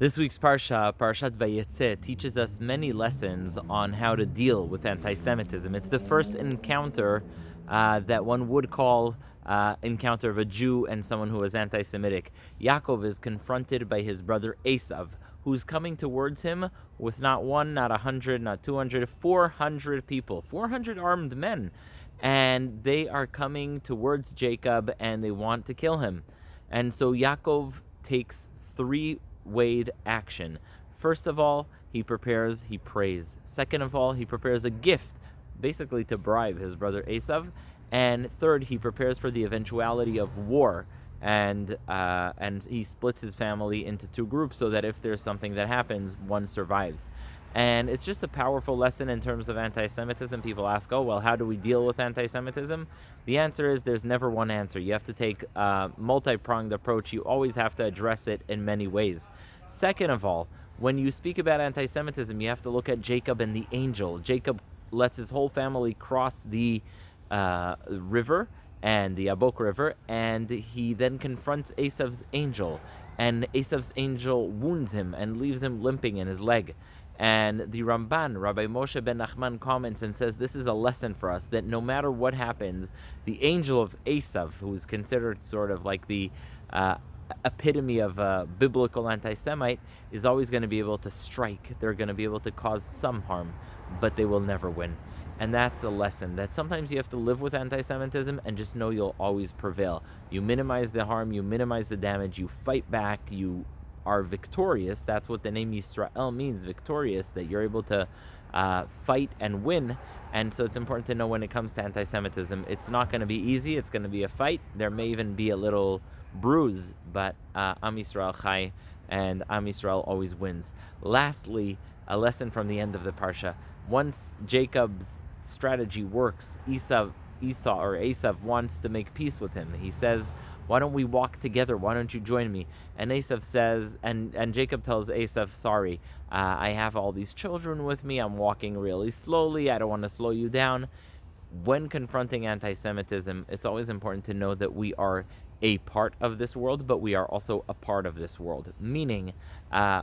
This week's Parsha, Parshat Vayishlach, teaches us many lessons on how to deal with anti-Semitism. It's the first encounter that one would call encounter of a Jew and someone who is anti-Semitic. Yaakov is confronted by his brother Esav, who's coming towards him with not one, not 100, not 200, 400 people, 400 armed men. And they are coming towards Jacob and they want to kill him. And so Yaakov takes three-wayed action. First of all, he prepares, he prays. Second of all, he prepares a gift, basically to bribe his brother Esav. And third, he prepares for the eventuality of war. And he splits his family into two groups so that if there's something that happens, one survives. And it's just a powerful lesson in terms of anti-Semitism. People ask, oh, well, how do we deal with anti-Semitism? The answer is there's never one answer. You have to take a multi-pronged approach. You always have to address it in many ways. Second of all, when you speak about anti-Semitism, you have to look at Jacob and the angel. Jacob lets his whole family cross the river, and the Abok River, and he then confronts Esav's angel, and Esav's angel wounds him and leaves him limping in his leg. And the Ramban, Rabbi Moshe ben Nachman, comments and says this is a lesson for us, that no matter what happens, the angel of Esav, who is considered sort of like the epitome of a biblical anti-Semite, is always going to be able to strike. They're going to be able to cause some harm, but they will never win. And that's a lesson, that sometimes you have to live with anti-Semitism and just know you'll always prevail. You minimize the harm, you minimize the damage, you fight back, you are victorious. That's what the name Yisrael means, victorious, that you're able to fight and win. And so it's important to know when it comes to anti-Semitism, it's not going to be easy, it's going to be a fight. There may even be a little bruise, but Am Yisrael Chai, and Am Yisrael always wins. Lastly, a lesson from the end of the Parsha. Once Jacob's strategy works, Esau wants to make peace with him. He says, why don't we walk together? Why don't you join me? And Esau says, and Jacob tells Esau, sorry, I have all these children with me. I'm walking really slowly. I don't want to slow you down. When confronting anti-Semitism, it's always important to know that we are a part of this world, but we are also a part of this world. Meaning,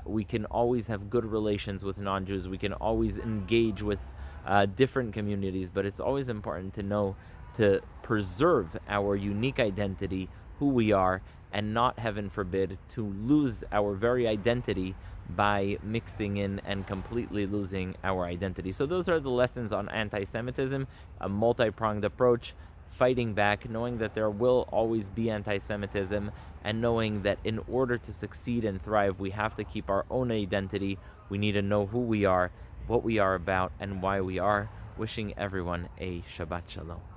we can always have good relations with non-Jews. We can always engage with different communities, but it's always important to know to preserve our unique identity, who we are, and not, heaven forbid, to lose our very identity by mixing in and completely losing our identity. So those are the lessons on anti-Semitism, a multi-pronged approach, fighting back, knowing that there will always be anti-Semitism, and knowing that in order to succeed and thrive, we have to keep our own identity. We need to know who we are, what we are about, and why we are. Wishing everyone a Shabbat Shalom.